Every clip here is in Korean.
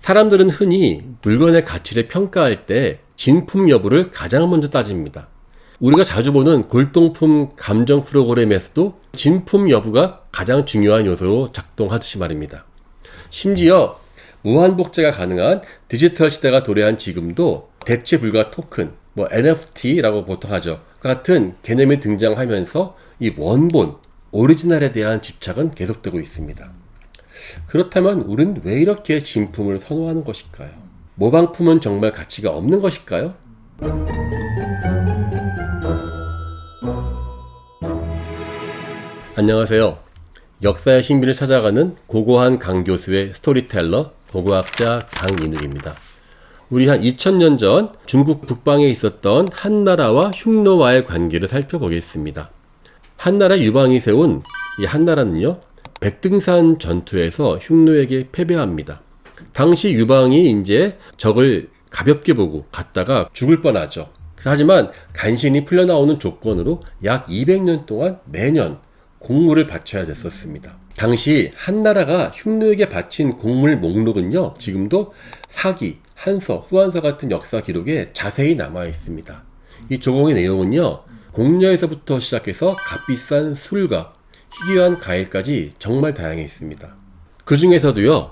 사람들은 흔히 물건의 가치를 평가할 때 진품 여부를 가장 먼저 따집니다. 우리가 자주 보는 골동품 감정 프로그램에서도 진품 여부가 가장 중요한 요소로 작동하듯이 말입니다. 심지어 무한복제가 가능한 디지털 시대가 도래한 지금도 대체 불가 토큰, NFT라고 보통 하죠. 같은 개념이 등장하면서 이 원본, 오리지널에 대한 집착은 계속되고 있습니다. 그렇다면 우리는 왜 이렇게 진품을 선호하는 것일까요? 모방품은 정말 가치가 없는 것일까요? 안녕하세요. 역사의 신비를 찾아가는 고고한 강교수의 스토리텔러, 고고학자 강인욱입니다. 우리 한 2000년 전 중국 북방에 있었던 한나라와 흉노와의 관계를 살펴보겠습니다. 한나라 유방이 세운 이 한나라는요, 백등산 전투에서 흉노에게 패배합니다. 당시 유방이 이제 적을 가볍게 보고 갔다가 죽을 뻔하죠. 하지만 간신히 풀려나오는 조건으로 약 200년 동안 매년 공물을 바쳐야 됐었습니다. 당시 한나라가 흉노에게 바친 공물 목록은요, 지금도 사기, 한서, 후한서 같은 역사 기록에 자세히 남아 있습니다. 이 조공의 내용은요, 공녀에서부터 시작해서 값비싼 술과 희귀한 과일까지 정말 다양했습니다. 그 중에서도요,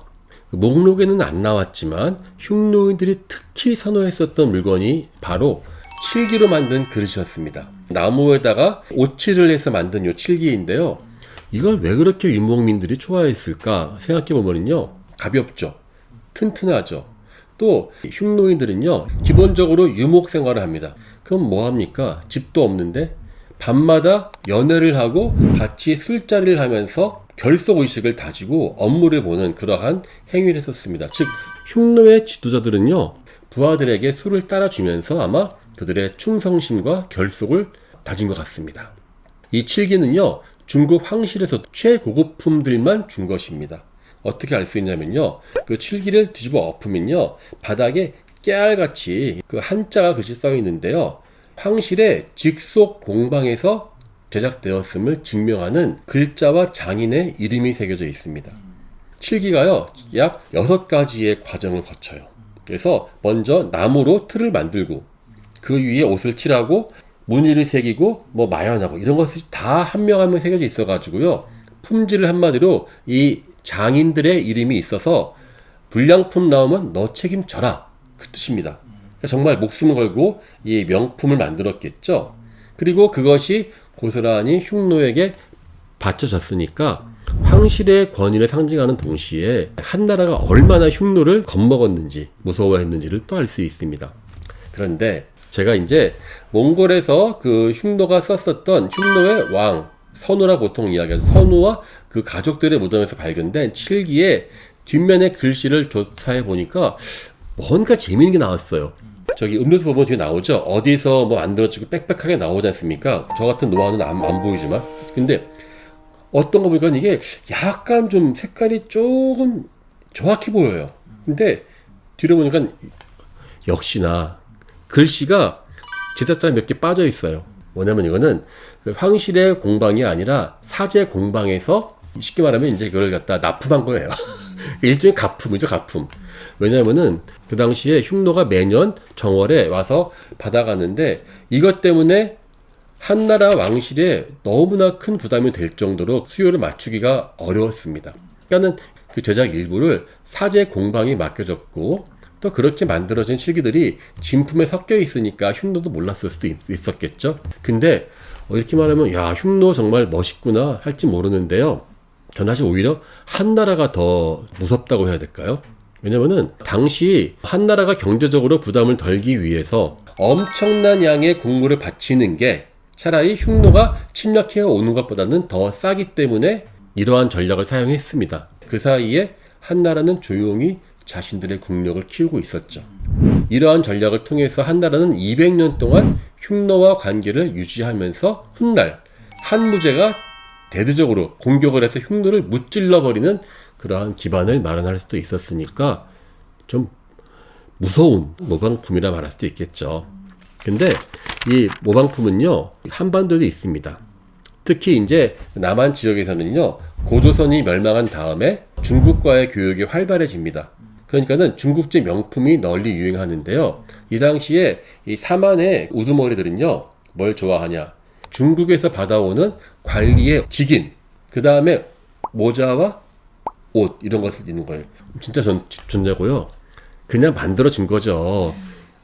목록에는 안 나왔지만 흉노인들이 특히 선호했었던 물건이 바로 칠기로 만든 그릇이었습니다. 나무에다가 오칠을 해서 만든 이 칠기인데요, 이걸 왜 그렇게 유목민들이 좋아했을까 생각해보면요, 가볍죠, 튼튼하죠. 또 흉노인들은요, 기본적으로 유목 생활을 합니다. 그럼 뭐합니까? 집도 없는데 밤마다 연애를 하고 같이 술자리를 하면서 결속의식을 다지고 업무를 보는 그러한 행위를 했었습니다. 즉 흉노의 지도자들은요, 부하들에게 술을 따라주면서 아마 그들의 충성심과 결속을 다진 것 같습니다. 이 칠기는요, 중국 황실에서 최고급품들만 준 것입니다. 어떻게 알 수 있냐면요, 그 칠기를 뒤집어 엎으면요, 바닥에 깨알같이 그 한자가 글씨 써 있는데요, 황실의 직속 공방에서 제작되었음을 증명하는 글자와 장인의 이름이 새겨져 있습니다. 칠기가요, 약 6가지의 과정을 거쳐요. 그래서 먼저 나무로 틀을 만들고 그 위에 옷을 칠하고 무늬를 새기고 마연하고 이런 것이 다 한 명 한 명 새겨져 있어 가지고요, 품질을 한마디로 이 장인들의 이름이 있어서 불량품 나오면 너 책임져라, 그 뜻입니다. 그러니까 정말 목숨을 걸고 이 명품을 만들었겠죠. 그리고 그것이 고스란히 흉노에게 바쳐졌으니까 황실의 권위를 상징하는 동시에 한나라가 얼마나 흉노를 겁먹었는지 무서워했는지를 또 알 수 있습니다. 그런데 제가 이제 몽골에서 그 흉노가 썼었던 흉노의 왕 선우라 보통 이야기하죠. 선우와 그 가족들의 무덤에서 발견된 칠기의 뒷면의 글씨를 조사해 보니까 뭔가 재미있는 게 나왔어요. 저기 음료수 보면 뒤에 나오죠. 어디서 만들어지고 빽빽하게 나오지 않습니까? 저 같은 노하우는 안 보이지만. 근데 어떤 거 보니까 이게 약간 좀 색깔이 조금 정확해 보여요. 근데 뒤로 보니까 역시나 글씨가 제자자 몇 개 빠져 있어요. 뭐냐면 이거는 황실의 공방이 아니라 사제 공방에서 쉽게 말하면 이제 그걸 갖다 납품한 거예요. 일종의 가품이죠, 가품. 왜냐면은 그 당시에 흉노가 매년 정월에 와서 받아가는데 이것 때문에 한나라 왕실에 너무나 큰 부담이 될 정도로 수요를 맞추기가 어려웠습니다. 그러니까는 그 제작 일부를 사제 공방이 맡겨졌고 또 그렇게 만들어진 칠기들이 진품에 섞여 있으니까 흉노도 몰랐을 수도 있었겠죠. 근데 이렇게 말하면 야, 흉노 정말 멋있구나 할지 모르는데요, 저는 사실 오히려 한나라가 더 무섭다고 해야 될까요? 왜냐면은 당시 한나라가 경제적으로 부담을 덜기 위해서 엄청난 양의 공물을 바치는 게 차라리 흉노가 침략해 오는 것보다는 더 싸기 때문에 이러한 전략을 사용했습니다. 그 사이에 한나라는 조용히 자신들의 국력을 키우고 있었죠. 이러한 전략을 통해서 한나라는 200년 동안 흉노와 관계를 유지하면서 훗날 한무제가 대대적으로 공격을 해서 흉노를 무찔러버리는 그러한 기반을 마련할 수도 있었으니까 좀 무서운 모방품이라 말할 수도 있겠죠. 근데 이 모방품은요, 한반도에도 있습니다. 특히 이제 남한 지역에서는요, 고조선이 멸망한 다음에 중국과의 교역이 활발해집니다. 그러니까는 중국제 명품이 널리 유행하는데요. 이 당시에 이 사만의 우두머리들은요, 뭘 좋아하냐? 중국에서 받아오는 관리의 직인, 그 다음에 모자와 옷, 이런 것을 입는 거예요. 진짜 존재고요. 그냥 만들어진 거죠.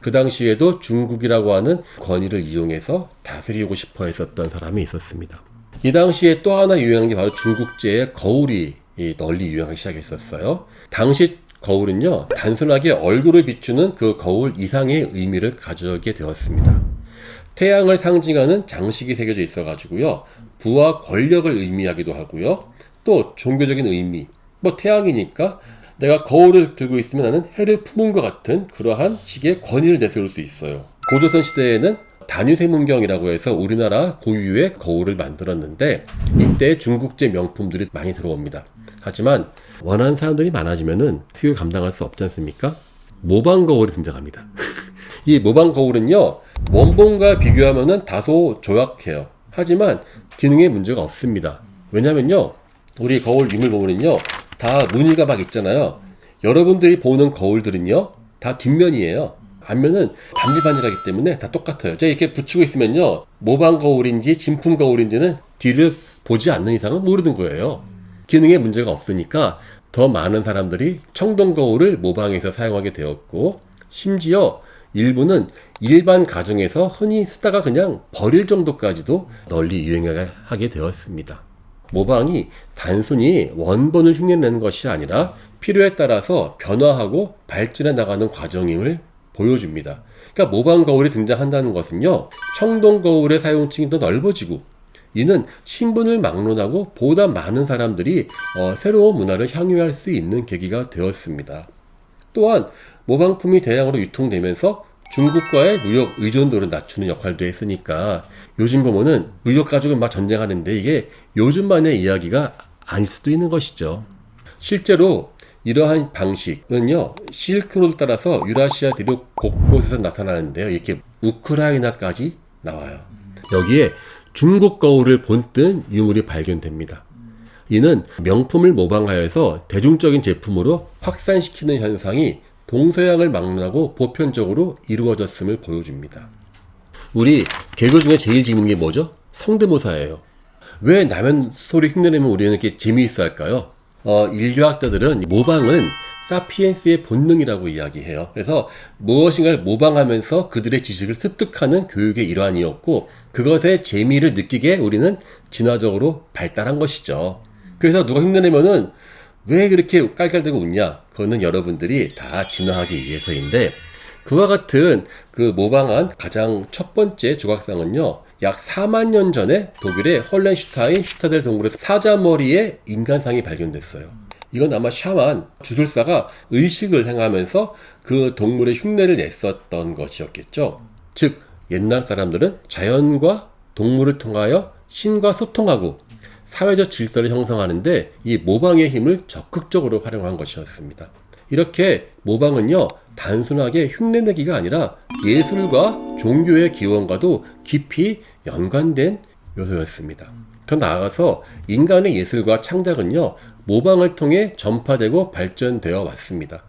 그 당시에도 중국이라고 하는 권위를 이용해서 다스리고 싶어 했었던 사람이 있었습니다. 이 당시에 또 하나 유행한 게 바로 중국제의 거울이 널리 유행하기 시작했었어요. 당시 거울은요, 단순하게 얼굴을 비추는 그 거울 이상의 의미를 가져오게 되었습니다. 태양을 상징하는 장식이 새겨져 있어가지고요, 부와 권력을 의미하기도 하고요, 또 종교적인 의미, 뭐 태양이니까 내가 거울을 들고 있으면 나는 해를 품은 것 같은 그러한 식의 권위를 내세울 수 있어요. 고조선 시대에는 단유세문경이라고 해서 우리나라 고유의 거울을 만들었는데, 이때 중국제 명품들이 많이 들어옵니다. 하지만 원하는 사람들이 많아지면은 수요를 감당할 수 없지 않습니까? 모방 거울이 등장합니다. 이 모방 거울은요, 원본과 비교하면은 다소 조약해요. 하지만 기능에 문제가 없습니다. 왜냐면요, 우리 거울 유물 보면은요, 다 무늬가 막 있잖아요. 여러분들이 보는 거울들은요, 다 뒷면이에요. 앞면은 반질반질하기 때문에 다 똑같아요. 제가 이렇게 붙이고 있으면요, 모방 거울인지 진품 거울인지는 뒤를 보지 않는 이상은 모르는 거예요. 기능에 문제가 없으니까 더 많은 사람들이 청동 거울을 모방해서 사용하게 되었고, 심지어 일부는 일반 가정에서 흔히 쓰다가 그냥 버릴 정도까지도 널리 유행하게 되었습니다. 모방이 단순히 원본을 흉내내는 것이 아니라 필요에 따라서 변화하고 발전해 나가는 과정임을 보여줍니다. 그러니까 모방 거울이 등장한다는 것은요, 청동 거울의 사용층이 더 넓어지고, 이는 신분을 막론하고 보다 많은 사람들이 새로운 문화를 향유할 수 있는 계기가 되었습니다. 또한 모방품이 대량으로 유통되면서 중국과의 무역 의존도를 낮추는 역할도 했으니까, 요즘 보면은 무역 가지고 막 전쟁하는데 이게 요즘만의 이야기가 아닐 수도 있는 것이죠. 실제로 이러한 방식은요, 실크로드를 따라서 유라시아 대륙 곳곳에서 나타나는데요, 이렇게 우크라이나까지 나와요. 여기에 중국 거울을 본뜬 유물이 발견됩니다. 이는 명품을 모방하여서 대중적인 제품으로 확산시키는 현상이 동서양을 막론하고 보편적으로 이루어졌음을 보여줍니다. 우리 개그 중에 제일 재밌는 게 뭐죠? 성대모사예요. 왜 남의 소리 흉내내면 우리는 이렇게 재미있어 할까요? 인류학자들은 모방은 사피엔스의 본능이라고 이야기해요. 그래서 무엇인가를 모방하면서 그들의 지식을 습득하는 교육의 일환이었고, 그것의 재미를 느끼게 우리는 진화적으로 발달한 것이죠. 그래서 누가 흉내내면은 왜 그렇게 깔깔대고 웃냐? 그거는 여러분들이 다 진화하기 위해서인데, 그와 같은 그 모방한 가장 첫 번째 조각상은요, 약 4만 년 전에 독일의 헐렌슈타인 슈타델 동굴에서 사자머리의 인간상이 발견됐어요. 이건 아마 샤만, 주술사가 의식을 행하면서 그 동물의 흉내를 냈었던 것이었겠죠. 즉, 옛날 사람들은 자연과 동물을 통하여 신과 소통하고 사회적 질서를 형성하는데 이 모방의 힘을 적극적으로 활용한 것이었습니다. 이렇게 모방은요, 단순하게 흉내내기가 아니라 예술과 종교의 기원과도 깊이 연관된 요소였습니다. 더 나아가서 인간의 예술과 창작은요, 모방을 통해 전파되고 발전되어 왔습니다.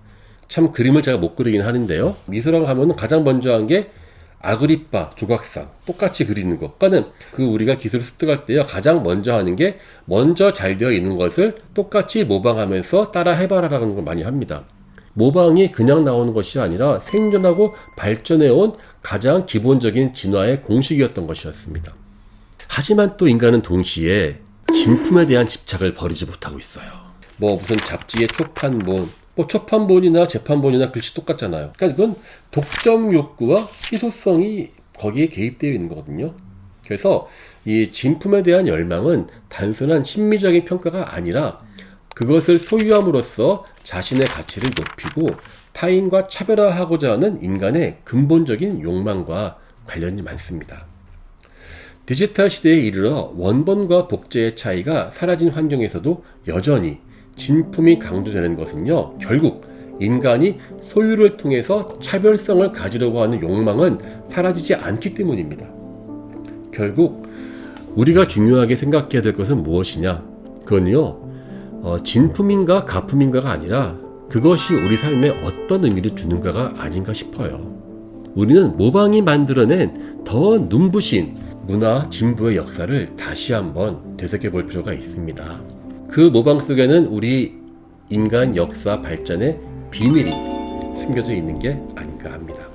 참 그림을 제가 못 그리긴 하는데요, 미술학을 하면 가장 먼저 한 게 아그리파 조각상 똑같이 그리는 것. 그러니까는 그 우리가 기술을 습득할 때요, 가장 먼저 하는 게 먼저 잘 되어 있는 것을 똑같이 모방하면서 따라 해봐라라는 걸 많이 합니다. 모방이 그냥 나오는 것이 아니라 생존하고 발전해온 가장 기본적인 진화의 공식이었던 것이었습니다. 하지만 또 인간은 동시에 진품에 대한 집착을 버리지 못하고 있어요. 무슨 잡지의 초판본, 초판본이나 재판본이나 글씨 똑같잖아요. 그러니까 그건 독점 욕구와 희소성이 거기에 개입되어 있는 거거든요. 그래서 이 진품에 대한 열망은 단순한 심미적인 평가가 아니라 그것을 소유함으로써 자신의 가치를 높이고 타인과 차별화하고자 하는 인간의 근본적인 욕망과 관련이 많습니다. 디지털 시대에 이르러 원본과 복제의 차이가 사라진 환경에서도 여전히 진품이 강조되는 것은요, 결국 인간이 소유를 통해서 차별성을 가지려고 하는 욕망은 사라지지 않기 때문입니다. 결국 우리가 중요하게 생각해야 될 것은 무엇이냐? 그건요, 진품인가 가품인가가 아니라 그것이 우리 삶에 어떤 의미를 주는가가 아닌가 싶어요. 우리는 모방이 만들어낸 더 눈부신 문화 진보의 역사를 다시 한번 되새겨볼 필요가 있습니다. 그 모방 속에는 우리 인간 역사 발전의 비밀이 숨겨져 있는 게 아닌가 합니다.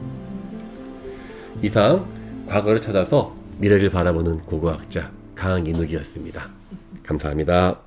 이상 과거를 찾아서 미래를 바라보는 고고학자 강인욱이었습니다. 감사합니다.